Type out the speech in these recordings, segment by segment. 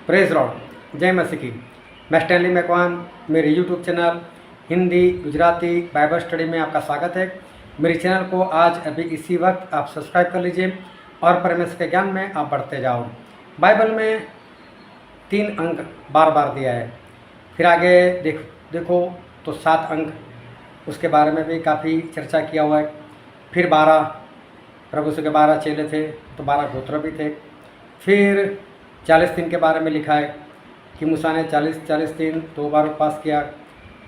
Praise Lord, जय मसीह की। मैं स्टैनली मैकवान, मेरे YouTube channel Hindi Gujarati Bible study में आपका स्वागत है। मेरे चैनल को आज अभी इसी वक्त आप सब्सक्राइब कर लीजिए और परमेश्वर के ज्ञान में आप बढ़ते जाओ। बाइबल में 3 अंक बार बार दिया है, फिर आगे देखो तो 7 अंक, उसके बारे में भी काफ़ी चर्चा किया हुआ है। फिर 12 प्रभु के 12 चेले थे तो 12 गोत्र भी थे। फिर 40 दिन के बारे में लिखा है कि मूसा ने 40 दिन 2 बार उपवास किया,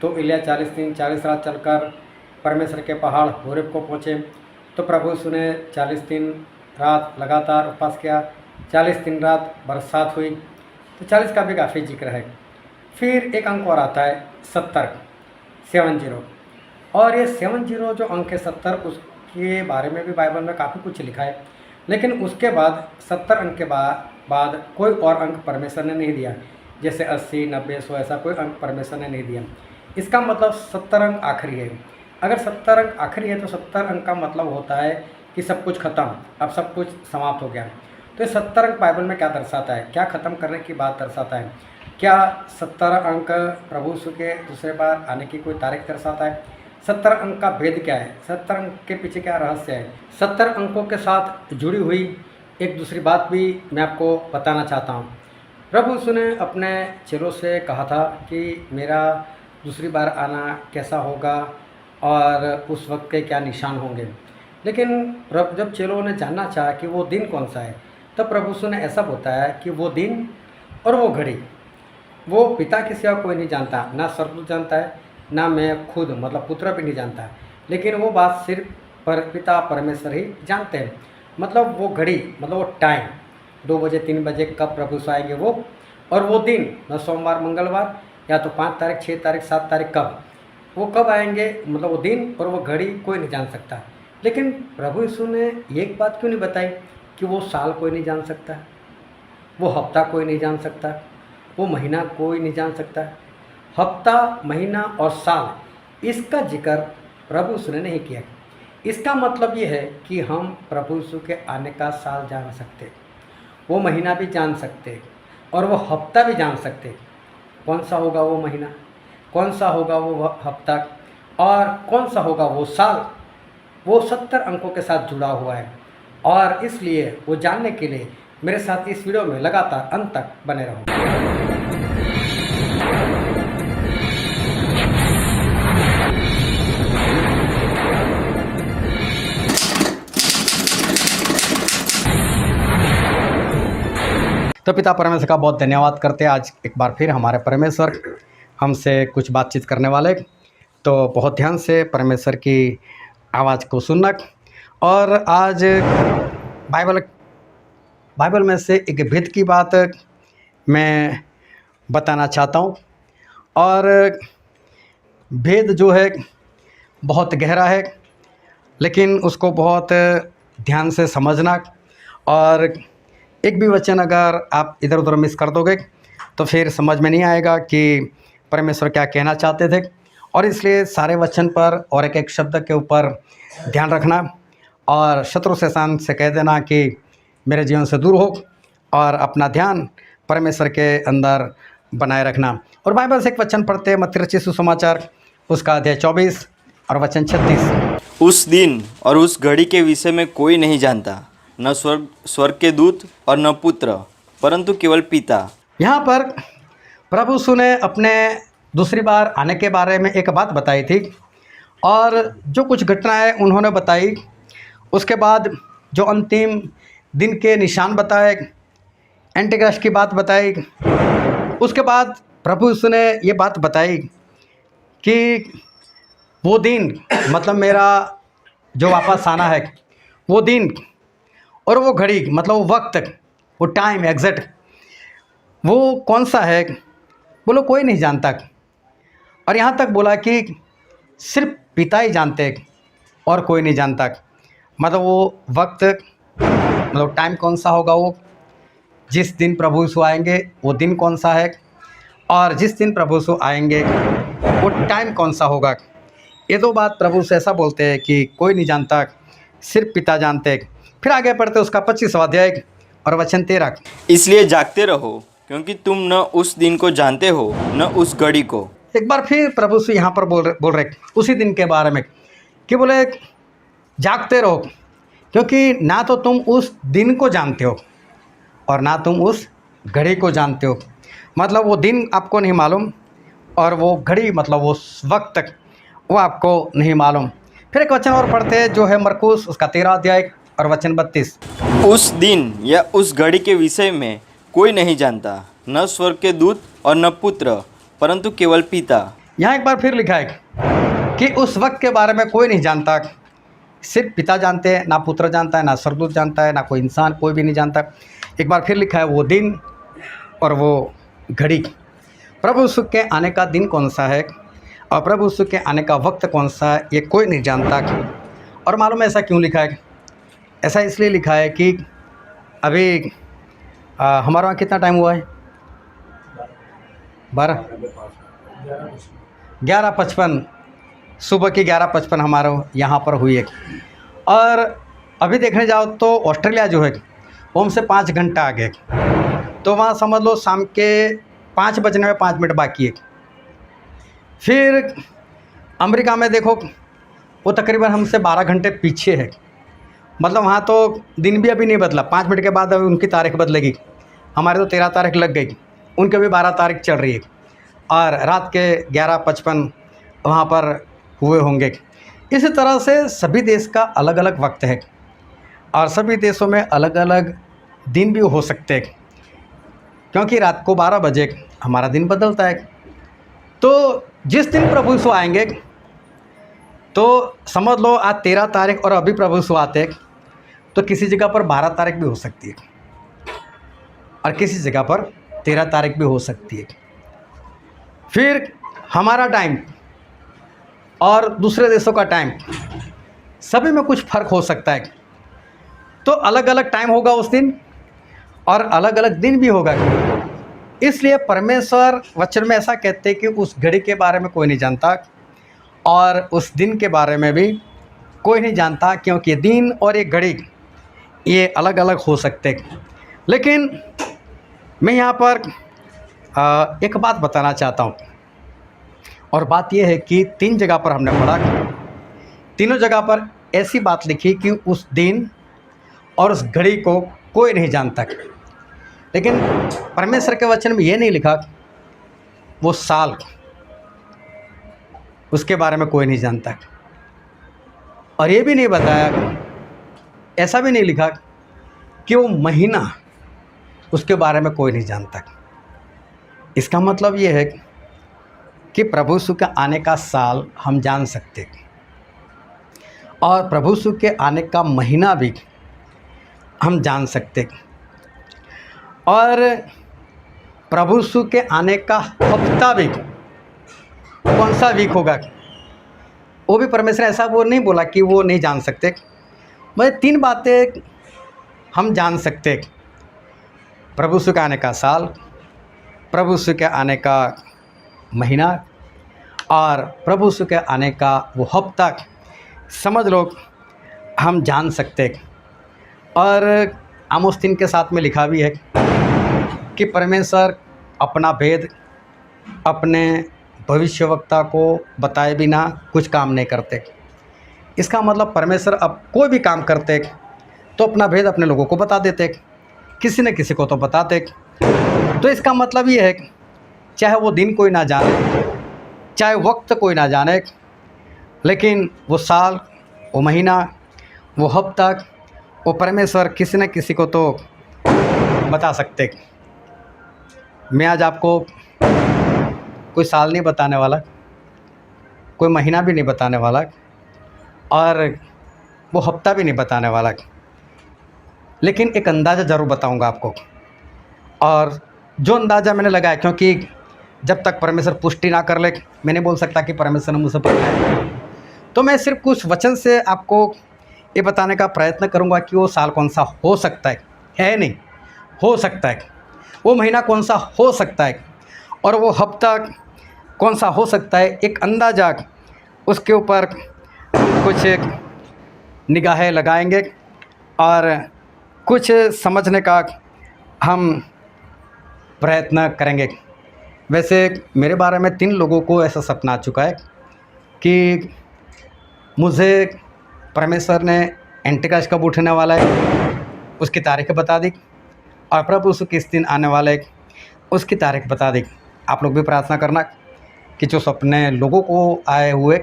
तो इलिया 40 दिन 40 रात चलकर परमेश्वर के पहाड़ होरेब को पहुँचे। तो प्रभु यीशु ने 40 दिन रात लगातार उपवास किया, 40 दिन रात बरसात हुई, तो 40 का भी काफ़ी जिक्र है। फिर एक अंक और आता है 70, और ये 70 जो अंक है 70, उसके बारे में भी बाइबल में काफ़ी कुछ लिखा है, लेकिन उसके बाद 70 अंक के बाद कोई और अंक परमेश्वर ने नहीं दिया, जैसे 80, 90, 100 ऐसा कोई अंक परमेश्वर ने नहीं दिया। इसका मतलब 70 अंक आखिरी है। अगर 70 अंक आखिरी है तो 70 अंक का मतलब होता है कि सब कुछ खत्म, अब सब कुछ समाप्त हो गया। तो ये 70 अंक बाइबल में क्या दर्शाता है, क्या ख़त्म करने की बात दर्शाता है? क्या 70 अंक प्रभु यीशु के दूसरे बार आने की कोई तारीख दर्शाता है? 70 अंक का भेद क्या है? 70 अंक के पीछे क्या रहस्य है? 70 अंकों के साथ जुड़ी हुई एक दूसरी बात भी मैं आपको बताना चाहता हूँ। प्रभु यीशु ने अपने चेलों से कहा था कि मेरा दूसरी बार आना कैसा होगा और उस वक्त के क्या निशान होंगे। लेकिन जब चेलों ने जानना चाहा कि वो दिन कौन सा है, तब प्रभु यीशु ने ऐसा बताया कि वो दिन और वो घड़ी वो पिता के सिवा कोई नहीं जानता, ना स्वर्गदूत जानता है, ना मैं खुद मतलब पुत्र भी नहीं जानता, लेकिन वो बात सिर्फ पिता परमेश्वर ही जानते हैं। मतलब वो घड़ी मतलब वो टाइम 2 बजे 3 बजे कब प्रभु यीशु आएंगे वो, और वो दिन न सोमवार मंगलवार या तो 5 तारीख 6 तारीख 7 तारीख कब आएंगे, मतलब वो दिन और वो घड़ी कोई नहीं जान सकता। लेकिन प्रभु यीशु ने एक बात क्यों नहीं बताई कि वो साल कोई नहीं जान सकता, वो हफ्ता कोई नहीं जान सकता, वो महीना कोई नहीं जान सकता। हफ्ता, महीना और साल, इसका जिक्र प्रभु यीशु ने नहीं किया। इसका मतलब ये है कि हम प्रभु यीशु के आने का साल जान सकते, वो महीना भी जान सकते और वो हफ्ता भी जान सकते। कौन सा होगा वो महीना, कौन सा होगा वो हफ्ता और कौन सा होगा वो साल, वो 70 अंकों के साथ जुड़ा हुआ है। और इसलिए वो जानने के लिए मेरे साथ इस वीडियो में लगातार अंत तक बने रहो। तो पिता परमेश्वर का बहुत धन्यवाद करते हैं। आज एक बार फिर हमारे परमेश्वर हमसे कुछ बातचीत करने वाले, तो बहुत ध्यान से परमेश्वर की आवाज़ को सुनना। और आज बाइबल में से एक भेद की बात मैं बताना चाहता हूँ, और भेद जो है बहुत गहरा है, लेकिन उसको बहुत ध्यान से समझना, और एक भी वचन अगर आप इधर उधर मिस कर दोगे तो फिर समझ में नहीं आएगा कि परमेश्वर क्या कहना चाहते थे। और इसलिए सारे वचन पर और एक एक शब्द के ऊपर ध्यान रखना, और शत्रु शैतान से कह देना कि मेरे जीवन से दूर हो, और अपना ध्यान परमेश्वर के अंदर बनाए रखना। और बाइबल से एक वचन पढ़ते हैं, मत्ती रचित सुसमाचार उसका अध्याय 24 और वचन 36। उस दिन और उस घड़ी के विषय में कोई नहीं जानता, न स्वर्ग के दूत और न पुत्र, परंतु केवल पिता। यहाँ पर प्रभु यीशु ने अपने दूसरी बार आने के बारे में एक बात बताई थी, और जो कुछ घटनाएं उन्होंने बताई, उसके बाद जो अंतिम दिन के निशान बताए, एंटीक्राइस्ट की बात बताई, उसके बाद प्रभु यीशु ने ये बात बताई कि वो दिन मतलब मेरा जो वापस आना है, वो दिन और वो घड़ी मतलब वो वक्त, वो टाइम एग्जैक्ट वो कौन सा है, बोलो कोई नहीं जानता। और यहाँ तक बोला कि सिर्फ पिता ही जानते और कोई नहीं जानता। मतलब वो वक्त मतलब टाइम कौन सा होगा, वो जिस दिन प्रभु यीशु आएंगे वो दिन कौन सा है, और जिस दिन प्रभु यीशु आएंगे वो टाइम कौन सा होगा। ये 2 बात प्रभु से ऐसा बोलते हैं कि कोई नहीं जानता, सिर्फ पिता जानते। फिर आगे पढ़ते उसका 25वां अध्याय और वचन 13। इसलिए जागते रहो, क्योंकि तुम न उस दिन को जानते हो न उस घड़ी को। एक बार फिर प्रभु यीशु यहाँ पर बोल रहे उसी दिन के बारे में कि बोले जागते रहो, क्योंकि ना तो तुम उस दिन को जानते हो और ना तुम उस घड़ी को जानते हो। मतलब वो दिन आपको नहीं मालूम और वो घड़ी मतलब वो वक्त तक वो आपको नहीं मालूम। फिर एक वचन और पढ़ते हैं जो है मरकुस उसका 13 अध्याय और वचन 32। उस दिन या उस घड़ी के विषय में कोई नहीं जानता, न स्वर्ग के दूत और न पुत्र, परंतु केवल पिता। यहाँ एक बार फिर लिखा है कि उस वक्त के बारे में कोई नहीं जानता, सिर्फ पिता जानते हैं, ना पुत्र जानता है, ना स्वर्गदूत जानता है, ना कोई इंसान, कोई भी नहीं जानता। एक बार फिर लिखा है वो दिन और वो घड़ी, प्रभु यीशु के आने का दिन कौन सा है और प्रभु यीशु के आने का वक्त कौन सा है, ये कोई नहीं जानता। और मालूम है ऐसा क्यों लिखा है? ऐसा इसलिए लिखा है कि अभी हमारे वहाँ कितना टाइम हुआ है? 11:55 सुबह की 11:55 हमारे यहाँ पर हुई है। और अभी देखने जाओ तो ऑस्ट्रेलिया जो है वो हमसे 5 घंटा आगे है, तो वहाँ समझ लो शाम के 5 बजने में 5 मिनट बाकी है। फिर अमेरिका में देखो वो तकरीबन हमसे 12 घंटे पीछे है। मतलब वहाँ तो दिन भी अभी नहीं बदला, 5 मिनट के बाद अभी उनकी तारीख बदलेगी। हमारे तो 13 तारीख लग गई, उनके भी 12 तारीख चल रही है और रात के 11:55 वहाँ पर हुए होंगे। इसी तरह से सभी देश का अलग अलग वक्त है और सभी देशों में अलग अलग दिन भी हो सकते हैं, क्योंकि रात को 12 बजे हमारा दिन बदलता है। तो जिस दिन प्रभु यीशु आएंगे तो समझ लो आज 13 तारीख और अभी प्रभु यीशु आते हैं तो किसी जगह पर 12 तारीख भी हो सकती है और किसी जगह पर 13 तारीख भी हो सकती है। फिर हमारा टाइम और दूसरे देशों का टाइम सभी में कुछ फ़र्क हो सकता है, तो अलग अलग टाइम होगा उस दिन और अलग अलग दिन भी होगा। इसलिए परमेश्वर वचन में ऐसा कहते हैं कि उस घड़ी के बारे में कोई नहीं जानता और उस दिन के बारे में भी कोई नहीं जानता, क्योंकि दिन और ये घड़ी ये अलग अलग हो सकते हैं। लेकिन मैं यहाँ पर एक बात बताना चाहता हूँ और बात यह है कि 3 जगह पर हमने पढ़ा, तीनों जगह पर ऐसी बात लिखी कि उस दिन और उस घड़ी को कोई नहीं जानता। लेकिन परमेश्वर के वचन में ये नहीं लिखा वो साल, उसके बारे में कोई नहीं जानता, और ये भी नहीं बताया, ऐसा भी नहीं लिखा कि वो महीना, उसके बारे में कोई नहीं जानता। इसका मतलब ये है कि प्रभु यीशु के आने का साल हम जान सकते हैं और प्रभु यीशु के आने का महीना भी हम जान सकते हैं और प्रभु यीशु के आने का हफ्ता भी कौन सा वीक होगा वो भी परमेश्वर ऐसा वो नहीं बोला कि वो नहीं जान सकते। मतलब 3 बातें हम जान सकते हैं, प्रभु यीशु के आने का साल, प्रभु यीशु के आने का महीना और प्रभु यीशु के आने का वो हफ्ता समझ लो हम जान सकते हैं। और आमोस 3 के साथ में लिखा भी है कि परमेश्वर अपना भेद अपने भविष्यवक्ता को बताए बिना कुछ काम नहीं करते। इसका मतलब परमेश्वर अब कोई भी काम करते तो अपना भेद अपने लोगों को बता देते, किसी न किसी को तो बताते। तो इसका मतलब ये है कि चाहे वो दिन कोई ना जाने, चाहे वक्त कोई ना जाने, लेकिन वो साल, वो महीना, वो हफ्ता, वो परमेश्वर किसी न किसी को तो बता सकते। मैं आज आपको कोई साल नहीं बताने वाला, कोई महीना भी नहीं बताने वाला और वो हफ्ता भी नहीं बताने वाला, लेकिन एक अंदाज़ा ज़रूर बताऊंगा आपको। और जो अंदाज़ा मैंने लगाया, क्योंकि जब तक परमेश्वर पुष्टि ना कर ले मैं नहीं बोल सकता कि परमेश्वर ने मुझसे पूछा है, तो मैं सिर्फ कुछ वचन से आपको ये बताने का प्रयत्न करूंगा कि वो साल कौन सा हो सकता है नहीं हो सकता है, वो महीना कौन सा हो सकता है और वो हफ्ता कौन सा हो सकता है। एक अंदाज़ा उसके ऊपर कुछ निगाहें लगाएंगे और कुछ समझने का हम प्रयत्न करेंगे। वैसे मेरे बारे में 3 लोगों को ऐसा सपना आ चुका है कि मुझे परमेश्वर ने एंटिक्राइस्ट कब उठने वाला है उसकी तारीख बता दी, और प्रभु यीशु किस दिन आने वाला है उसकी तारीख बता दी। आप लोग भी प्रार्थना करना कि जो सपने लोगों को आए हुए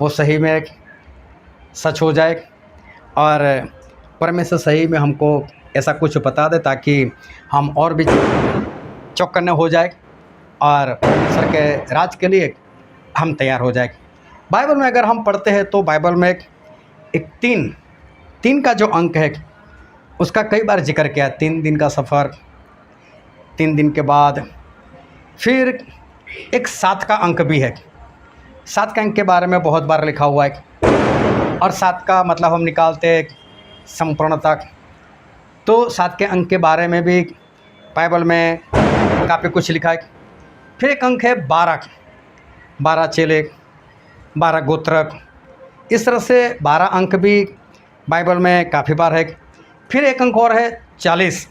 वो सही में सच हो जाए, और परमेश्वर सही में हमको ऐसा कुछ बता दे ताकि हम और भी चौकन्ने हो जाए और सर के राज के लिए हम तैयार हो जाए। बाइबल में अगर हम पढ़ते हैं तो बाइबल में एक तीन का जो अंक है उसका कई बार जिक्र किया। 3 दिन का सफ़र, 3 दिन के बाद, फिर एक 7 का अंक भी है। 7 के अंक के बारे में बहुत बार लिखा हुआ है, और 7 का मतलब हम निकालते हैं संपूर्णता। तो 7 के अंक के बारे में भी बाइबल में काफ़ी कुछ लिखा है। फिर एक अंक है 12 चेले, 12 गोत्र, इस तरह से 12 अंक भी बाइबल में काफ़ी बार है। फिर एक अंक और है 40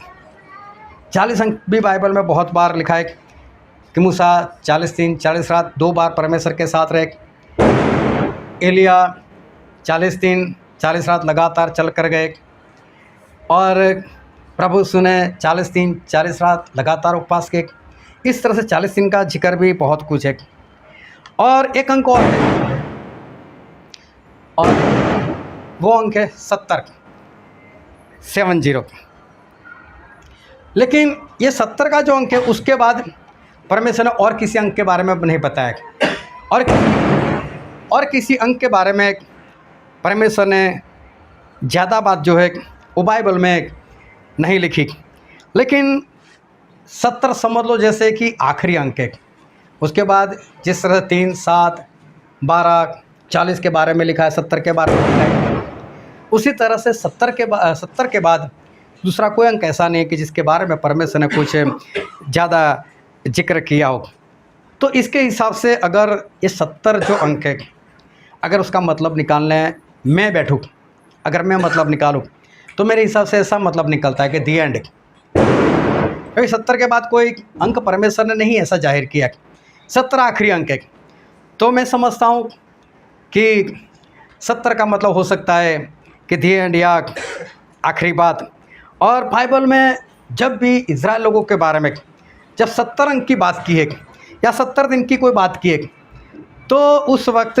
अंक भी बाइबल में बहुत बार लिखा है कि मूसा 40 दिन 40 रात 2 बार परमेश्वर के साथ रहे। एलिया 40 दिन 40 रात लगातार चल कर गए, और प्रभु यीशु ने 40 दिन 40 रात लगातार उपवास किए। इस तरह से 40 दिन का जिक्र भी बहुत कुछ है। और एक अंक और है, और वो अंक है 70। लेकिन ये 70 का जो अंक है उसके बाद परमेश्वर ने और किसी अंक के बारे में नहीं बताया, और किसी अंक के बारे में परमेश्वर ने ज़्यादा बात जो है वो बाइबल में नहीं लिखी। लेकिन 70 समझ लो जैसे कि आखिरी अंक है। उसके बाद जिस तरह 3, 7, 12, 40 के बारे में लिखा है, 70 के बारे में लिखा है, उसी तरह से 70 के बाद दूसरा कोई अंक ऐसा नहीं है कि जिसके बारे में परमेश्वर ने कुछ ज़्यादा जिक्र किया हो। तो इसके हिसाब से अगर ये 70 जो अंक है, अगर उसका मतलब निकालने मैं बैठूँ, अगर मैं मतलब निकालूँ, तो मेरे हिसाब से ऐसा मतलब निकलता है कि दी एंड। क्योंकि 70 के बाद कोई अंक परमेश्वर ने नहीं ऐसा जाहिर किया। 70 आखिरी अंक है। तो मैं समझता हूँ कि 70 का मतलब हो सकता है कि दी एंड या आखिरी बात। और बाइबल में जब भी इज़राइल लोगों के बारे में जब 70 अंक की बात की है या 70 दिन की कोई बात की है, तो उस वक्त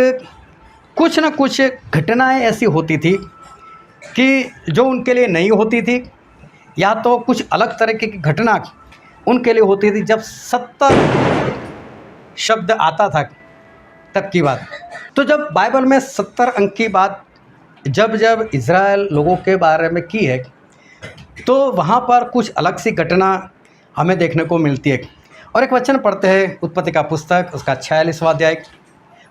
कुछ न कुछ घटनाएं ऐसी होती थी कि जो उनके लिए नहीं होती थी, या तो कुछ अलग तरीके की घटना उनके लिए होती थी। जब 70 शब्द आता था तब की बात। तो जब बाइबल में 70 अंक की बात जब इज़राइल लोगों के बारे में की है, तो वहाँ पर कुछ अलग सी घटना हमें देखने को मिलती है। और एक वचन पढ़ते हैं उत्पत्ति का पुस्तक, उसका 46वां अध्याय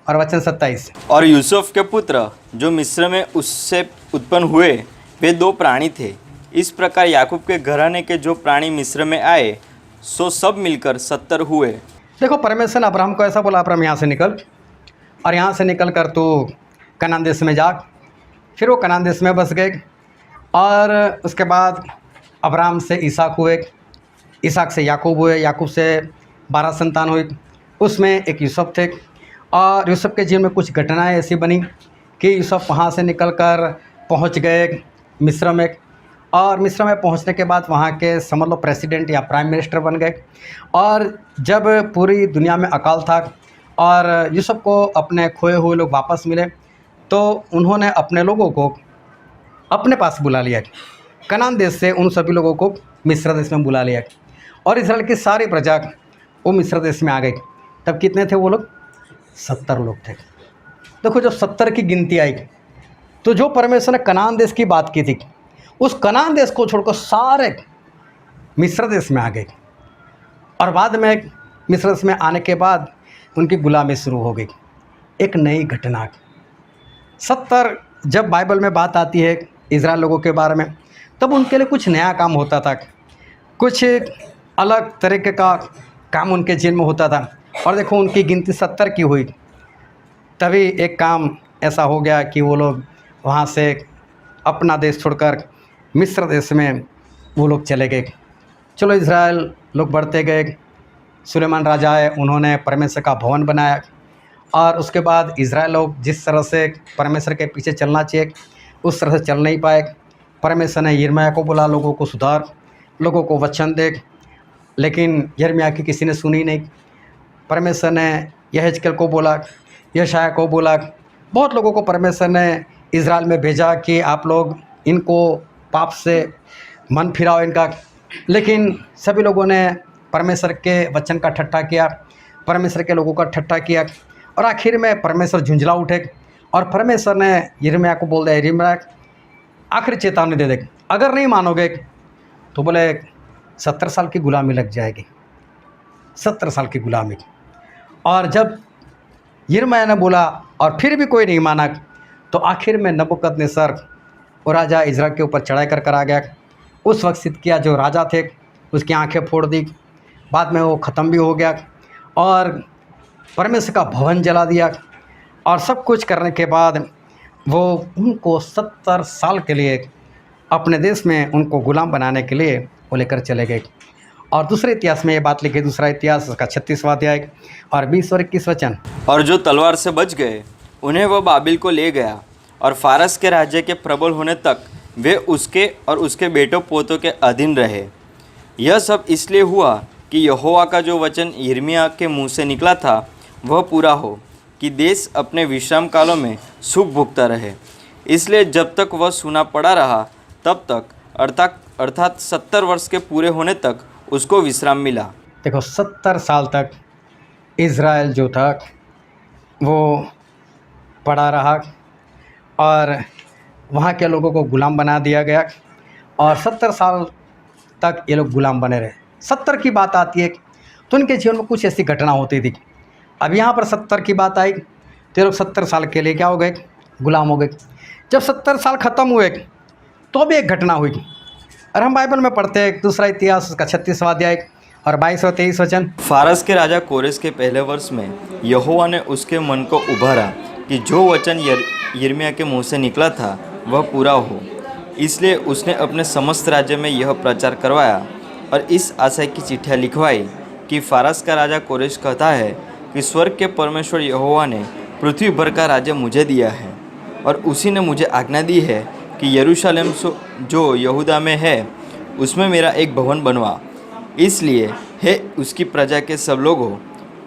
और वचन 27। और यूसुफ के पुत्र जो मिस्र में उससे उत्पन्न हुए वे 2 प्राणी थे। इस प्रकार याकूब के घराने के जो प्राणी मिस्र में आए सो सब मिलकर 70 हुए। देखो, परमेश्वर ने अब्राहम को ऐसा बोला, अब्राहम यहाँ से निकल, और यहाँ से निकल कर तू कनान देश में जा। फिर वो कनान देश में बस गए, और उसके बाद अब्राहम से इसहाक हुए, इसहाक से याकूब हुए, याकूब से 12 संतान हुई। उसमें एक यूसुफ थे, और यूसुफ के जीवन में कुछ घटनाएं ऐसी बनी कि यूसुफ वहाँ से निकलकर पहुँच गए मिस्र में, और मिस्र में पहुँचने के बाद वहाँ के समझ लो प्रेसिडेंट या प्राइम मिनिस्टर बन गए। और जब पूरी दुनिया में अकाल था और यूसुफ को अपने खोए हुए लोग वापस मिले, तो उन्होंने अपने लोगों को अपने पास बुला लिया। कनान देश से उन सभी लोगों को मिस्र देश में बुला लिया, और इस्राएल की सारी प्रजा वो मिस्र देश में आ गई। तब कितने थे वो लोग? 70 लोग थे। देखो, जब 70 की गिनती आई तो जो परमेश्वर ने कनान देश की बात की थी, उस कनान देश को छोड़कर सारे मिस्र देश में आ गए। और बाद में मिस्र देश में आने के बाद उनकी गुलामी शुरू हो गई। एक नई घटना। 70 जब बाइबल में बात आती है इज़राइल लोगों के बारे में, तब उनके लिए कुछ नया काम होता था, कुछ अलग तरीके का काम उनके जीवन में होता था। और देखो, उनकी गिनती 70 की हुई, तभी एक काम ऐसा हो गया कि वो लोग वहाँ से अपना देश छोड़कर मिस्र देश में वो लोग चले गए। चलो इज़राइल लोग बढ़ते गए। सुलेमान राजा है, उन्होंने परमेश्वर का भवन बनाया और उसके बाद इज़राइल लोग जिस तरह से परमेश्वर के पीछे चलना चाहिए उस तरह से चल नहीं पाए। परमेश्वर ने यिर्मयाह को बोला लोगों को सुधार, लोगों को वचन दे, लेकिन यिर्मयाह की किसी ने सुनी नहीं। परमेश्वर ने यहेजकेल को बोला, यशायाह को बोला, बहुत लोगों को परमेश्वर ने इज़राइल में भेजा कि आप लोग इनको पाप से मन फिराओ इनका, लेकिन सभी लोगों ने परमेश्वर के वचन का ठट्ठा किया, परमेश्वर के लोगों का ठट्ठा किया और आखिर में परमेश्वर झुंझला उठे और परमेश्वर ने यिर्मयाह को बोल दिया, यिर्मयाह आखिरी चेतावनी दे दे, अगर नहीं मानोगे तो बोले 70 साल की गुलामी लग जाएगी, 70 साल की गुलामी। और जब यिर्मयाह ने बोला और फिर भी कोई नहीं माना तो आखिर में नबूकदनेस्सर वो राजा इज़राइल के ऊपर चढ़ाई कर आ गया। उस वक्त सिदकिय्याह जो राजा थे उसकी आंखें फोड़ दी, बाद में वो ख़त्म भी हो गया और परमेश्वर का भवन जला दिया और सब कुछ करने के बाद वो उनको 70 साल के लिए अपने देश में उनको गुलाम बनाने के लिए वो लेकर चले गए। और दूसरे इतिहास में ये बात लिखी, दूसरा इतिहास उसका 36वां अध्याय और 20 और 21 वचन। और जो तलवार से बच गए उन्हें वह बाबिल को ले गया और फारस के राज्य के प्रबल होने तक वे उसके और उसके बेटों पोतों के अधीन रहे। यह सब इसलिए हुआ कि यहोवा का जो वचन यिर्मयाह के मुँह से निकला था वह पूरा हो कि देश अपने विश्राम कालों में सुख भोगता रहे। इसलिए जब तक वह सुना पड़ा रहा तब तक अर्थात 70 वर्ष के पूरे होने तक उसको विश्राम मिला। देखो 70 साल तक इज़राइल जो था वो पड़ा रहा और वहाँ के लोगों को गुलाम बना दिया गया और 70 साल तक ये लोग गुलाम बने रहे। 70 की बात आती है तो उनके जीवन में कुछ ऐसी घटना होती थी। अब यहाँ पर 70 की बात आई तो ये लोग 70 साल के लिए क्या हो गए, गुलाम हो गए। जब 70 साल ख़त्म हुए तो भी एक घटना हुई और हम बाइबल में पढ़ते हैं दूसरा इतिहास उसका 36वां अध्याय और 22 और 23 वचन। फारस के राजा कोरेश के पहले वर्ष में यहोवा ने उसके मन को उभारा कि जो वचन यिर्मयाह के मुँह से निकला था वह पूरा हो। इसलिए उसने अपने समस्त राज्य में यह प्रचार करवाया और इस आशय की चिट्ठियाँ लिखवाई कि फारस का राजा कोरेश कहता है कि स्वर्ग के परमेश्वर यहोवा ने पृथ्वी भर का राज्य मुझे दिया है और उसी ने मुझे आज्ञा दी है कि यरूशलेम जो यहूदा में है उसमें मेरा एक भवन बनवा। इसलिए हे उसकी प्रजा के सब लोगों,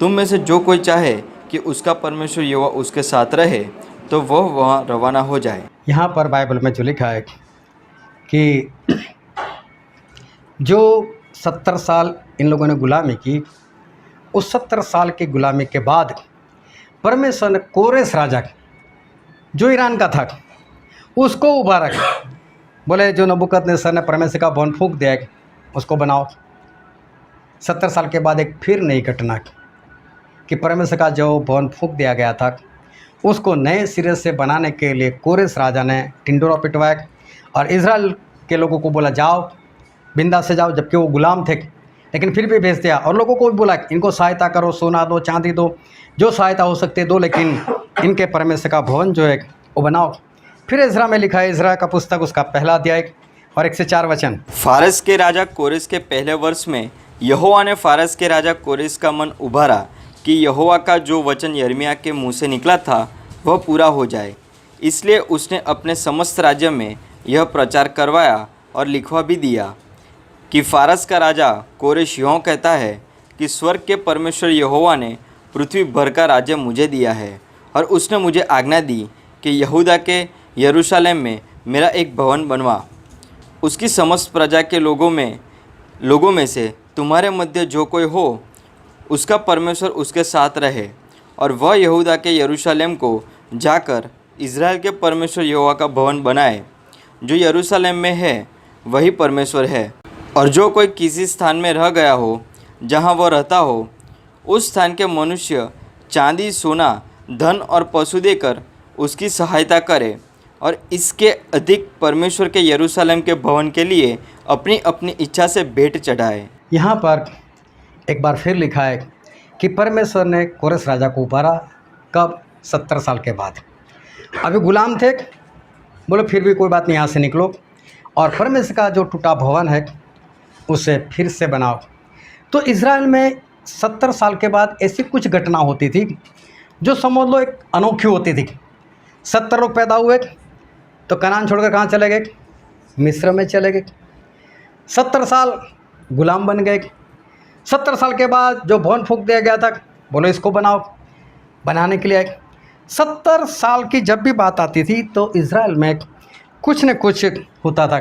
तुम में से जो कोई चाहे कि उसका परमेश्वर यहोवा उसके साथ रहे तो वह वहाँ रवाना हो जाए। यहाँ पर बाइबल में जो लिखा है कि जो 70 साल इन लोगों ने गुलामी की, उस 70 साल की गुलामी के बाद परमेश्वर ने कोरेश राजा जो ईरान का था उसको उभारा, बोले जो नबूकदनेस्सर ने परमेश्वर का भवन फूंक दिया उसको बनाओ। 70 साल के बाद एक फिर नई घटना कि परमेश्वर का जो भवन फूंक दिया गया था उसको नए सिरे से बनाने के लिए कोरेश राजा ने टिंडोरा पिटवाया और इज़राइल के लोगों को बोला जाओ बिंदा से जाओ, जबकि वो गुलाम थे लेकिन फिर भी भेज दिया और लोगों को भी बोला इनको सहायता करो, सोना दो, चांदी दो, जो सहायता हो सकती है दो, लेकिन इनके परमेश्वर का भवन जो है वो बनाओ। फिर इज़रा में लिखा है, इज़रा का पुस्तक उसका पहला अध्याय और 1 से 4 वचन। फारस के राजा कोरेश के पहले वर्ष में यहोवा ने फारस के राजा कोरेश का मन उभारा कि यहोवा का जो वचन यिर्मयाह के मुँह से निकला था वह पूरा हो जाए। इसलिए उसने अपने समस्त राज्य में यह प्रचार करवाया और लिखवा भी दिया कि फारस का राजा कोरेश यों कहता है कि स्वर्ग के परमेश्वर यहोवा ने पृथ्वी भर का राज्य मुझे दिया है और उसने मुझे आज्ञा दी कि यहूदा के यरूशलेम में मेरा एक भवन बनवा। उसकी समस्त प्रजा के लोगों में से तुम्हारे मध्य जो कोई हो उसका परमेश्वर उसके साथ रहे और वह यहूदा के यरूशलेम को जाकर इज़राइल के परमेश्वर यहोवा का भवन बनाए। जो यरूशलेम में है वही परमेश्वर है और जो कोई किसी स्थान में रह गया हो जहाँ वह रहता हो उस स्थान के मनुष्य चांदी, सोना, धन और पशु देकर उसकी सहायता करे और इसके अधिक परमेश्वर के यरूशलेम के भवन के लिए अपनी अपनी इच्छा से भेंट चढ़ाए। यहाँ पर एक बार फिर लिखा है कि परमेश्वर ने कोरेश राजा को उभारा, कब? 70 साल के बाद। अभी गुलाम थे, बोलो फिर भी कोई बात नहीं, यहाँ से निकलो और परमेश्वर का जो टूटा भवन है उसे फिर से बनाओ। तो इज़राइल में 70 साल के बाद ऐसी कुछ घटना होती थी जो समझ लो एक अनोखी होती थी। 70 लोग पैदा हुए तो कनान छोड़कर कहाँ चले गए? मिस्र में चले गए। 70 साल गुलाम बन गए। 70 साल के बाद जो भवन फूंक दिया गया था, बोलो इसको बनाओ, बनाने के लिए आए। 70 साल की जब भी बात आती थी तो इज़राइल में कुछ न कुछ होता था।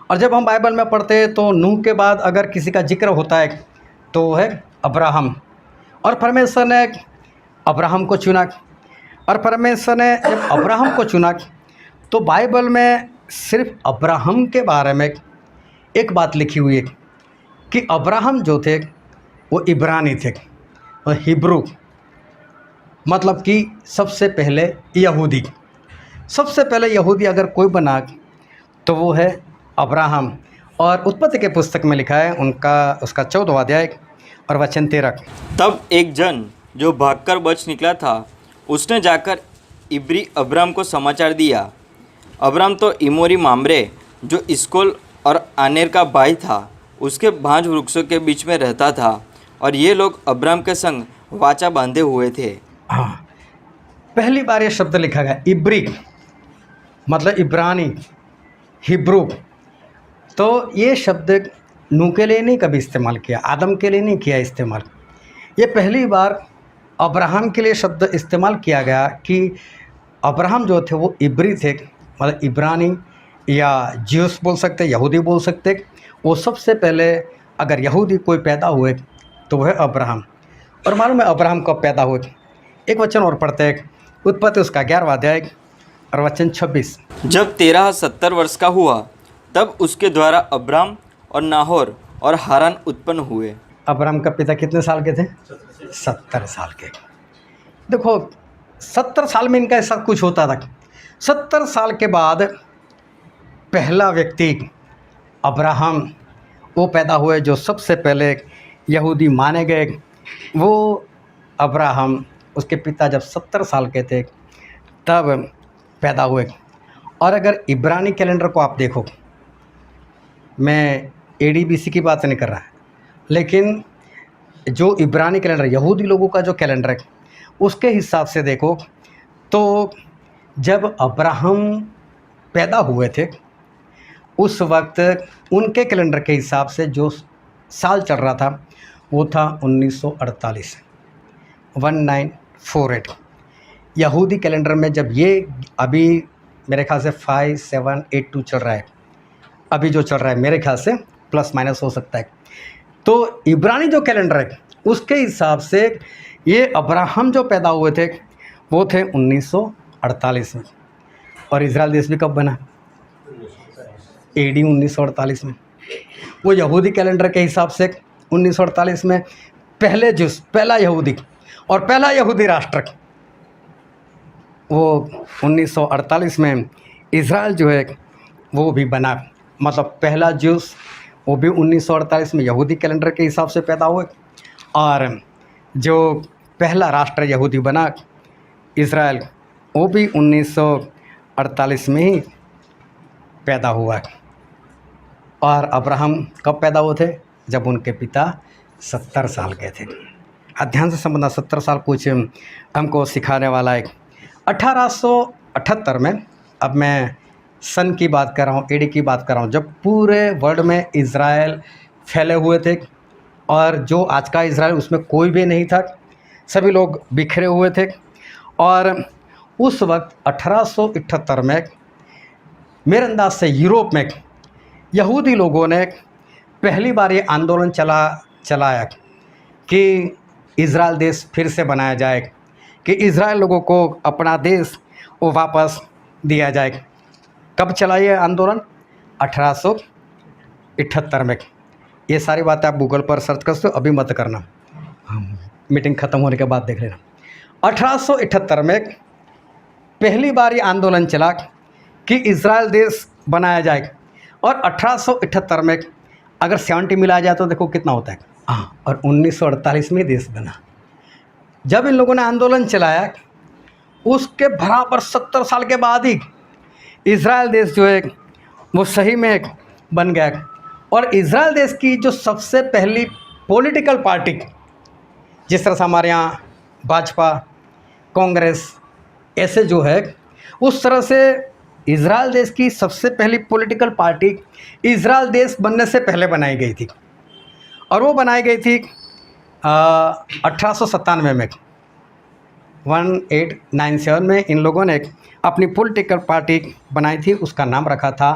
और जब हम बाइबल में पढ़ते हैं तो नूह के बाद अगर किसी का जिक्र होता है तो वो है अब्राहम। और परमेश्वर ने अब्राहम को चुना। और परमेश्वर ने जब अब्राहम को चुना तो बाइबल में सिर्फ अब्राहम के बारे में एक बात लिखी हुई है कि अब्राहम जो थे वो इब्रानी थे और हिब्रू, मतलब कि सबसे पहले यहूदी। सबसे पहले यहूदी अगर कोई बना तो वो है अब्राहम। और उत्पत्ति के पुस्तक में लिखा है उसका 14वां अध्याय और वचन 13। तब एक जन जो भागकर बच निकला था उसने जाकर इब्री अब्राम को समाचार दिया। अब्राम तो इमोरी मामरे जो इस्कोल और आनेर का भाई था उसके भांज वृक्षों के बीच में रहता था और ये लोग अब्राम के संग वाचा बांधे हुए थे। हाँ, पहली बार ये शब्द लिखा गया इब्री, मतलब इब्रानी, हिब्रू। तो ये शब्द नूह के लिए नहीं कभी इस्तेमाल किया, आदम के लिए नहीं किया इस्तेमाल। ये पहली बार अब्राहम के लिए शब्द इस्तेमाल किया गया कि अब्राहम जो थे वो इब्री थे, मतलब इब्रानी या ज्यूस बोल सकते, यहूदी बोल सकते। वो सबसे पहले अगर यहूदी कोई पैदा हुए तो वह अब्राहम। और मालूम है अब्राहम कब पैदा हुए? एक वचन और पढ़ते हैं, उत्पत्ति उसका 11वां अध्याय और वचन 26। जब तेरह 70 वर्ष का हुआ तब उसके द्वारा अब्राम और नाहोर और हारान उत्पन्न हुए। अब्राहम का पिता कितने साल के थे? 70 साल के। देखो 70 साल में इनका ऐसा कुछ होता था। 70 साल के बाद पहला व्यक्ति अब्राहम वो पैदा हुए जो सबसे पहले यहूदी माने गए। वो अब्राहम, उसके पिता जब 70 साल के थे तब पैदा हुए। और अगर इब्रानी कैलेंडर को आप देखो, मैं AD-BC की बात नहीं कर रहा, लेकिन जो इब्रानी कैलेंडर यहूदी लोगों का जो कैलेंडर है उसके हिसाब से देखो तो जब अब्राहम पैदा हुए थे उस वक्त उनके कैलेंडर के हिसाब से जो साल चल रहा था वो था 1948, 1948। यहूदी कैलेंडर में जब ये अभी मेरे ख्याल से 5782 चल रहा है, अभी जो चल रहा है मेरे ख्याल से प्लस माइनस हो सकता है। तो इब्रानी जो कैलेंडर है उसके हिसाब से ये अब्राहम जो पैदा हुए थे वो थे 1948 में। और इजराइल देश भी कब बना? AD 1948 में। वो यहूदी कैलेंडर के हिसाब से 1948 में पहला यहूदी और पहला यहूदी राष्ट्र वो 1948 में इजराइल जो है वो भी बना। मतलब पहला ज्यूस वो भी 1948 में यहूदी कैलेंडर के हिसाब से पैदा हुए और जो पहला राष्ट्र यहूदी बना इजराइल वो भी 1948 में ही पैदा हुआ। और अब्राहम कब पैदा हुए थे? जब उनके पिता 70 साल के थे। अध्ययन से संबंधित 70 साल कुछ हमको सिखाने वाला है। 1878 में, अब मैं सन की बात कर रहा हूँ, AD की बात कर रहा हूँ, जब पूरे वर्ल्ड में इज़राइल फैले हुए थे और जो आज का इज़राइल उसमें कोई भी नहीं था, सभी लोग बिखरे हुए थे। और उस वक्त 1878 में मेरे अंदाज से यूरोप में यहूदी लोगों ने पहली बार ये आंदोलन चलाया कि इज़राइल देश फिर से बनाया जाए, कि इज़राइल लोगों को अपना देश वो वापस दिया जाए। कब चला ये आंदोलन? 1878 में। ये सारी बातें आप गूगल पर सर्च कर सकते हो, अभी मत करना, मीटिंग ख़त्म होने के बाद देख लेना। 1878 में पहली बार ये आंदोलन चला कि इज़राइल देश बनाया जाए। और 1878 में अगर 70 मिलाया जाए तो देखो कितना होता है। हाँ, और 1948 में देश बना। जब इन लोगों ने आंदोलन चलाया उसके बराबर 70 साल के बाद ही इज़राइल देश जो है वो सही में बन गया। और इजराइल देश की जो सबसे पहली पॉलिटिकल पार्टी, जिस तरह से हमारे यहाँ भाजपा, कांग्रेस ऐसे जो है, उस तरह से इजराइल देश की सबसे पहली पॉलिटिकल पार्टी इजराइल देश बनने से पहले बनाई गई थी। और वो बनाई गई थी 1897 में, 1897 में इन लोगों ने अपनी पॉलिटिकल पार्टी बनाई थी। उसका नाम रखा था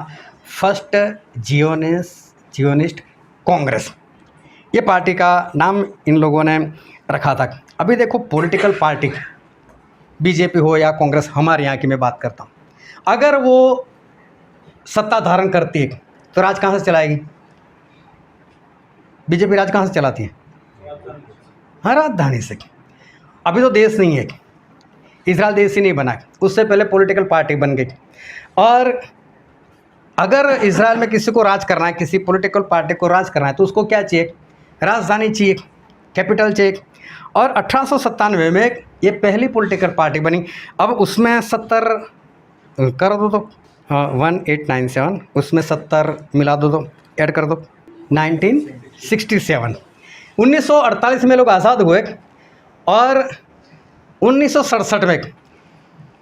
फर्स्ट जियोनिस्ट कांग्रेस। ये पार्टी का नाम इन लोगों ने रखा था। अभी देखो, पॉलिटिकल पार्टी बीजेपी हो या कांग्रेस, हमारे यहाँ की मैं बात करता हूँ, अगर वो सत्ता धारण करती है तो राज कहाँ से चलाएगी? बीजेपी राज कहाँ से चलाती है? हाँ, राजधानी से। अभी तो देश नहीं है, इजराइल देश ही नहीं बना, उससे पहले पॉलिटिकल पार्टी बन गई। और अगर इजराइल में किसी को राज करना है, किसी पॉलिटिकल पार्टी को राज करना है, तो उसको क्या चाहिए? राजधानी चाहिए, कैपिटल चाहिए। और 1897 में ये पहली पॉलिटिकल पार्टी बनी। अब उसमें 70 कर दो, तो 1897, उसमें 70 मिला दो, तो ऐड कर दो, 1967। 1948 में लोग आज़ाद हुए और 1967 में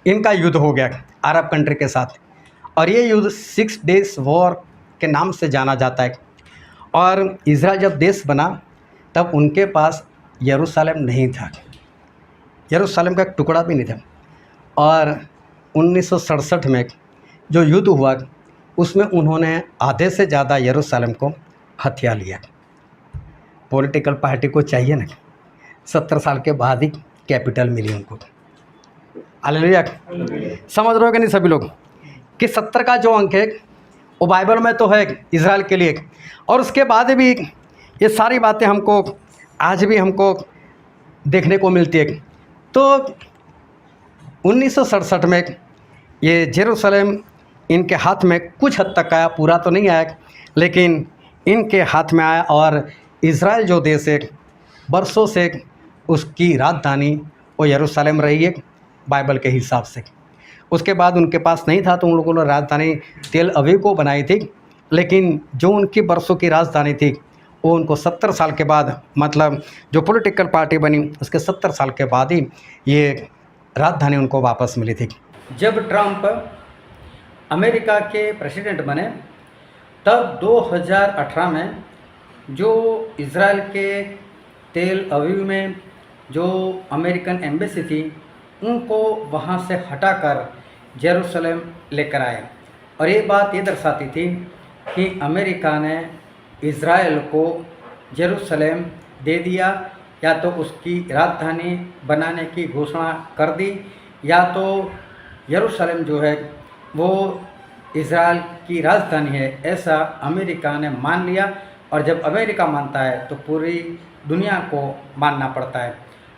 इनका युद्ध हो गया अरब कंट्री के साथ। और ये युद्ध 6 डेज वॉर के नाम से जाना जाता है। और इजराइल जब देश बना तब उनके पास यरूशलेम नहीं था, यरूशलेम का एक टुकड़ा भी नहीं था। और 1967 में जो युद्ध हुआ उसमें उन्होंने आधे से ज़्यादा यरूशलेम को हथिया लिया। पॉलिटिकल पार्टी को चाहिए ना, 70 साल के बाद ही कैपिटल मिली उनको। हालेलुया। समझ रहे हो कि नहीं सभी लोग कि 70 का जो अंक है वो बाइबल में तो है इजराइल के लिए। और उसके बाद भी ये सारी बातें हमको आज भी हमको देखने को मिलती है। तो 1967 में ये जेरूशलेम इनके हाथ में कुछ हद तक आया, पूरा तो नहीं आया, लेकिन इनके हाथ में आया। और इजराइल जो देश है बरसों से उसकी राजधानी वो यरूशलेम रही है बाइबल के हिसाब से। उसके बाद उनके पास नहीं था तो उन लोगों ने राजधानी तेल अवीव को बनाई थी। लेकिन जो उनकी बरसों की राजधानी थी वो उनको 70 साल के बाद, मतलब जो पॉलिटिकल पार्टी बनी उसके 70 साल के बाद ही ये राजधानी उनको वापस मिली थी। जब ट्रंप अमेरिका के प्रेसिडेंट बने तब 2018 में जो इजराइल के तेल अवीव में जो अमेरिकन एम्बेसी थी उनको वहाँ से हटाकर जेरूशलेम लेकर आए। और ये बात ये दर्शाती थी कि अमेरिका ने इजराइल को जेरूशलेम दे दिया, या तो उसकी राजधानी बनाने की घोषणा कर दी, या तो यरूशलेम जो है वो इजराइल की राजधानी है, ऐसा अमेरिका ने मान लिया। और जब अमेरिका मानता है तो पूरी दुनिया को मानना पड़ता है।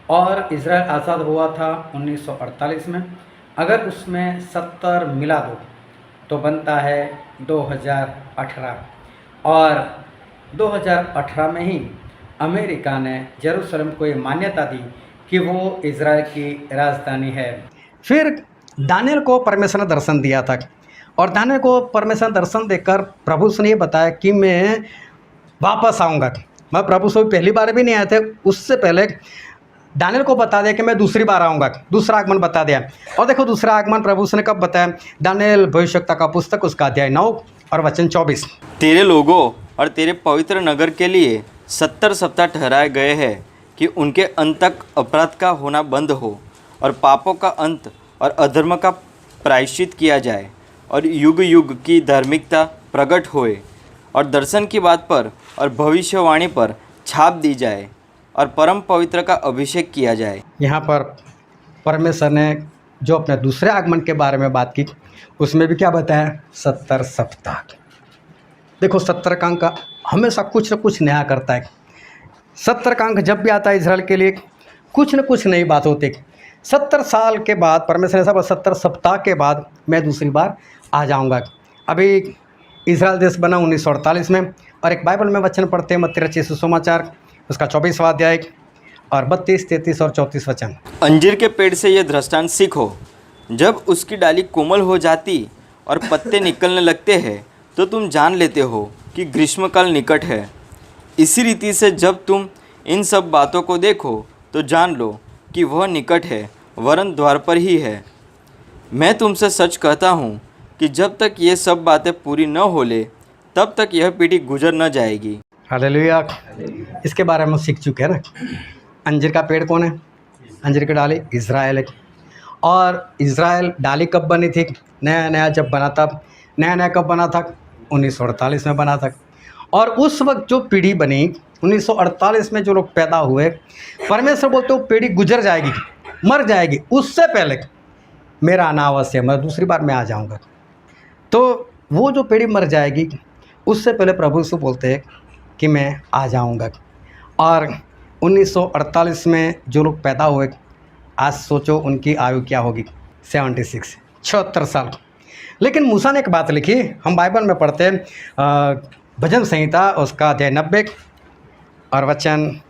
और इजराइल आज़ाद हुआ था 1948 में। अगर उसमें 70 मिला दो तो बनता है 2018। और 2018 में ही अमेरिका ने जेरूशलेम को ये मान्यता दी कि वो इजराइल की राजधानी है। फिर दानियल को परमेश्वर ने दर्शन दिया था। और दानियल को परमेश्वर ने दर्शन देकर प्रभु से ये बताया कि मैं वापस आऊँगा। मैं प्रभु से पहली बार भी नहीं आए थे, उससे पहले दानियल को बता दिया कि मैं दूसरी बार आऊँगा, दूसरा आगमन बता दिया। और देखो दूसरा आगमन प्रभु ने कब बताया? दानियल भविष्यवक्ता का पुस्तक उसका अध्याय 9 और वचन 24। तेरे लोगों और तेरे पवित्र नगर के लिए 70 सप्ताह ठहराए गए हैं कि उनके अंत तक अपराध का होना बंद हो और पापों का अंत और अधर्म का प्रायश्चित किया जाए और युग युग की धार्मिकता प्रकट होए और दर्शन की बात पर और भविष्यवाणी पर छाप दी जाए और परम पवित्र का अभिषेक किया जाए। यहाँ पर परमेश्वर ने जो अपने दूसरे आगमन के बारे में बात की उसमें भी क्या बताया? 70 सप्ताह। देखो 70 का अंक हमेशा कुछ न कुछ नया करता है। 70 का अंक जब भी आता है इजराइल के लिए कुछ न कुछ नई बात होती है। 70 साल के बाद परमेश्वर ने सब 70 सप्ताह के बाद मैं दूसरी बार आ जाऊँगा। अभी इजराइल देश बना 1948 में। और एक बाइबल में वचन पढ़ते हैं मत्ती रचित सुसमाचार उसका 24वां अध्याय और 32, 33 और 34 वचन। अंजीर के पेड़ से यह दृष्टांत सीखो, जब उसकी डाली कोमल हो जाती और पत्ते निकलने लगते हैं तो तुम जान लेते हो कि ग्रीष्मकाल निकट है। इसी रीति से जब तुम इन सब बातों को देखो तो जान लो कि वह निकट है, वरन द्वार पर ही है। मैं तुमसे सच कहता हूँ कि जब तक ये सब बातें पूरी न हो ले तब तक यह पीढ़ी गुजर न जाएगी। हालेलुया। इसके बारे में हम सीख चुके हैं ना। अंजीर का पेड़ कौन है? अंजीर की डाली इज़राइल है। और इज़राइल डाली कब बनी थी? नया नया जब बना था। नया नया कब बना था? 1948 में बना था। और उस वक्त जो पीढ़ी बनी 1948 में, जो लोग पैदा हुए, परमेश्वर बोलते वो पीढ़ी गुजर जाएगी, मर जाएगी, उससे पहले मेरा आना अवश्य, मैं दूसरी बार मैं आ जाऊंगा। तो वो जो पीढ़ी मर जाएगी उससे पहले प्रभु यीशु बोलते हैं कि मैं आ जाऊंगा। और 1948 में जो लोग पैदा हुए, आज सोचो उनकी आयु क्या होगी? 76 साल। लेकिन मूसा ने एक बात लिखी, हम बाइबल में पढ़ते हैं, भजन संहिता उसका अध्याय 90 और वचन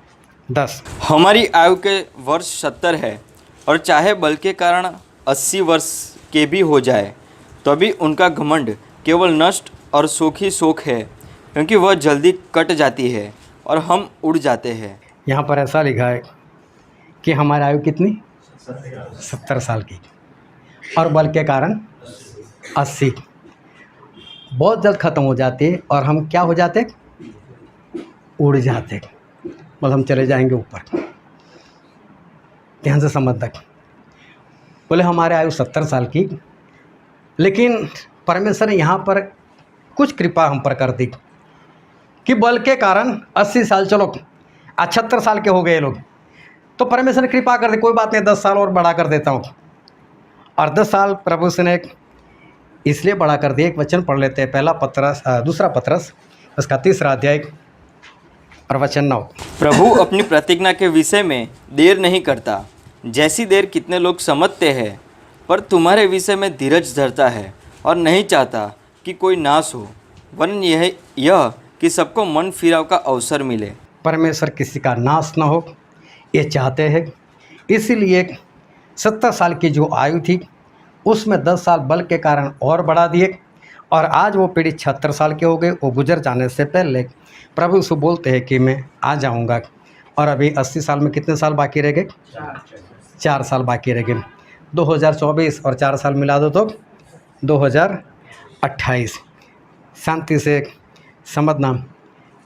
10। हमारी आयु के वर्ष 70 है, और चाहे बल के कारण 80 वर्ष के भी हो जाए तो भी उनका घमंड केवल नष्ट और शोक ही शोक है, क्योंकि वह जल्दी कट जाती है और हम उड़ जाते हैं। यहाँ पर ऐसा लिखा है कि हमारी आयु कितनी? 70 साल की, और बल के कारण 80। बहुत जल्द ख़त्म हो जाते और हम क्या हो जाते? उड़ जाते, मतलब हम चले जाएंगे ऊपर। ध्यान से समझ तक बोले हमारे आयु 70 साल की, लेकिन परमेश्वर ने यहाँ पर कुछ कृपा हम पर कर दी कि बल के कारण 80 साल, चलो 76 साल के हो गए लोग, तो परमेश्वर ने कृपा कर दी, कोई बात नहीं 10 साल और बढ़ा कर देता हूँ। और 10 साल प्रभु से ने इसलिए बढ़ा कर दिया। एक वचन पढ़ लेते हैं, दूसरा पत्रस उसका 3रा अध्याय और वचन 9। प्रभु अपनी प्रतिज्ञा के विषय में देर नहीं करता, जैसी देर कितने लोग समझते हैं, पर तुम्हारे विषय में धीरज धरता है और नहीं चाहता कि कोई नाश हो, वरन यह कि सबको मन फिराव का अवसर मिले। परमेश्वर किसी का नाश न हो ये चाहते हैं, इसीलिए 70 साल की जो आयु थी उसमें 10 साल बल के कारण और बढ़ा दिए, और आज वो पीढ़ी 76 साल के हो गए। वो गुजर जाने से पहले प्रभु यीशु बोलते हैं कि मैं आ जाऊंगा। और अभी 80 साल में कितने साल बाकी रह गए? 4 साल बाकी रह गए। 2024 और 4 साल मिला दो तो 2028। शांति से समझना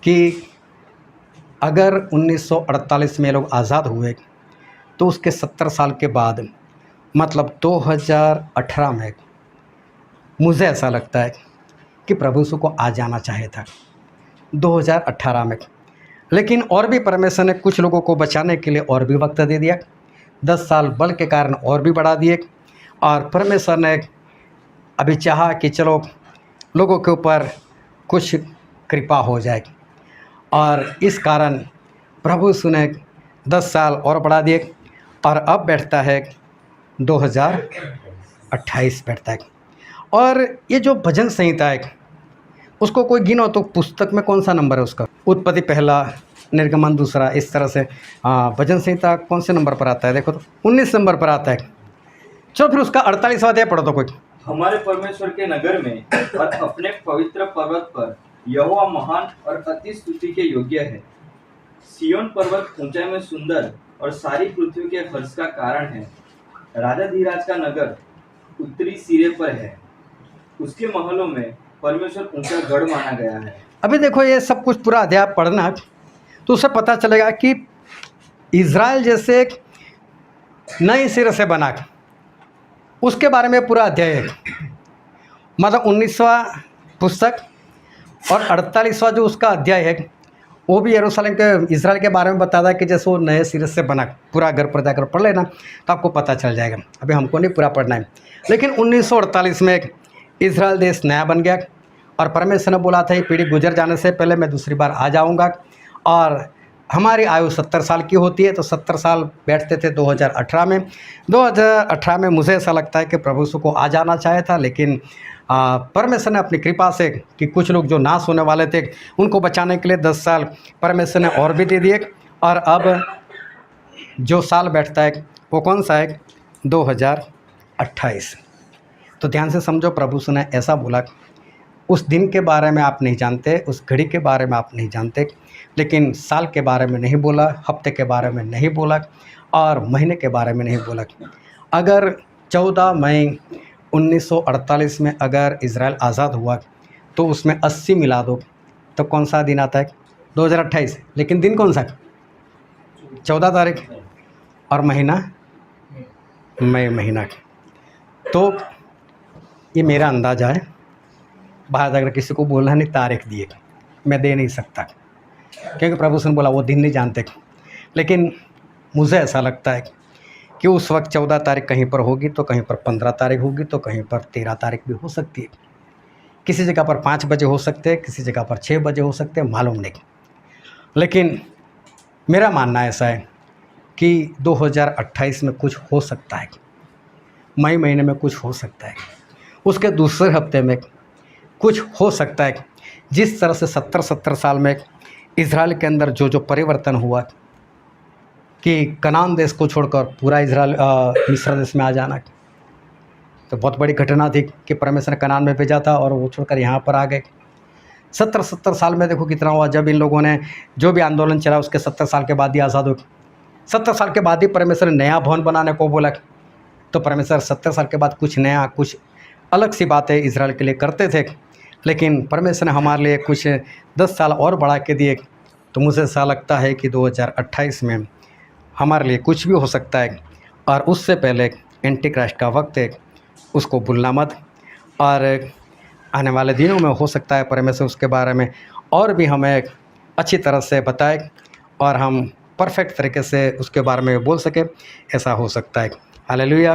कि अगर 1948 में लोग आज़ाद हुए तो उसके 70 साल के बाद, मतलब 2018 में, मुझे ऐसा लगता है कि प्रभु यीशु को आ जाना चाहिए था 2018 में। लेकिन और भी परमेश्वर ने कुछ लोगों को बचाने के लिए और भी वक्त दे दिया, 10 साल बल के कारण और भी बढ़ा दिए। और परमेश्वर ने अभी चाहा कि चलो लोगों के ऊपर कुछ कृपा हो जाए, और इस कारण प्रभु यीशु ने 10 साल और बढ़ा दिए, और अब बैठता है 2028 बैठता है। और ये जो भजन संहिता है उसको कोई गिनो तो पुस्तक में कौन सा नंबर है उसका? उत्पत्ति पहला, निर्गमन दूसरा, इस तरह से भजन संहिता कौन से नंबर पर आता है? देखो तो 19 नंबर पर आता है। चलो फिर उसका 48वां अध्याय पढ़ो तो कोई। हमारे परमेश्वर के नगर में और अपने पवित्र पर्वत पर यहोवा महान और अति स्तुति के योग्य है। सिय्योन पर्वत ऊंचाई में सुंदर और सारी पृथ्वी के हर्ष का कारण है। राजाधिराज का नगर उत्तरी सिरे पर है, उसके महलों में परमेश्वर ऊंचा गढ़ माना गया है। अभी देखो ये सब कुछ पूरा अध्याय पढ़ना तो उससे पता चलेगा कि इज़राइल जैसे एक नए सिरे से बना, उसके बारे में पूरा अध्याय है। मतलब 19वां पुस्तक और 48वां जो उसका अध्याय है वो भी यरूशलेम के, इज़राइल के बारे में बताता है कि जैसे वो नए सिरे से बना। पूरा घर पर जाकर पढ़ लेना तो आपको पता चल जाएगा। अभी हमको नहीं पूरा पढ़ना है। लेकिन 1948 में एक इज़राइल देश नया बन गया, और परमेश्वर ने बोला था ये पीढ़ी गुजर जाने से पहले मैं दूसरी बार आ जाऊंगा। और हमारी आयु 70 साल की होती है, तो 70 साल बैठते थे 2018 में। 2018 में मुझे ऐसा लगता है कि प्रभु यीशु को आ जाना चाहिए था, लेकिन परमेश्वर ने अपनी कृपा से कि कुछ लोग जो नाश होने वाले थे उनको बचाने के लिए 10 साल परमेश्वर ने और भी दे दिए। और अब जो साल बैठता है वो कौन सा है? 2028। तो ध्यान से समझो, प्रभु यीशु ने ऐसा बोला, उस दिन के बारे में आप नहीं जानते, उस घड़ी के बारे में आप नहीं जानते, लेकिन साल के बारे में नहीं बोला, हफ्ते के बारे में नहीं बोला और महीने के बारे में नहीं बोला। अगर 14 मई 1948 में अगर इज़राइल आज़ाद हुआ तो उसमें 80 मिला दो तो कौन सा दिन आता है? 2028। लेकिन दिन कौन सा? 14 तारीख और महीना मई महीना। तो ये मेरा अंदाज़ा है। बाहर अगर किसी को बोलना नहीं तारीख दिए, मैं दे नहीं सकता, क्योंकि प्रभु से बोला वो दिन नहीं जानते। लेकिन मुझे ऐसा लगता है कि उस वक्त 14 तारीख कहीं पर होगी तो कहीं पर 15 तारीख होगी तो कहीं पर 13 तारीख भी हो सकती है। किसी जगह पर 5 बजे हो सकते हैं, किसी जगह पर 6 बजे हो सकते हैं, मालूम नहीं। लेकिन मेरा मानना ऐसा है कि 2028 में कुछ हो सकता है, मई महीने में कुछ हो सकता है, उसके दूसरे हफ्ते में कुछ हो सकता है। जिस तरह से 70 साल में इज़राइल के अंदर जो परिवर्तन हुआ कि कनान देश को छोड़कर पूरा इज़राइल मिस्र देश में आ जाना, तो बहुत बड़ी घटना थी कि परमेश्वर ने कनान में भेजा था और वो छोड़कर यहाँ पर आ गए। 70 साल में देखो कितना हुआ। जब इन लोगों ने जो भी आंदोलन चला उसके 70 साल के बाद ही आज़ाद हो। 70 साल के बाद ही परमेश्वर ने नया भवन बनाने को बोला। तो परमेश्वर 70 साल के बाद कुछ नया, कुछ अलग सी बातें इज़राइल के लिए करते थे, लेकिन परमेश्वर ने हमारे लिए कुछ 10 साल और बढ़ा के दिए। तो मुझे ऐसा लगता है कि 2028 में हमारे लिए कुछ भी हो सकता है। और उससे पहले एंटी क्राइस्ट का वक्त है, उसको भूलना मत। और आने वाले दिनों में हो सकता है परमेश्वर उसके बारे में और भी हमें अच्छी तरह से बताए और हम परफेक्ट तरीके से उसके बारे में बोल सके, ऐसा हो सकता है। हालेलुया।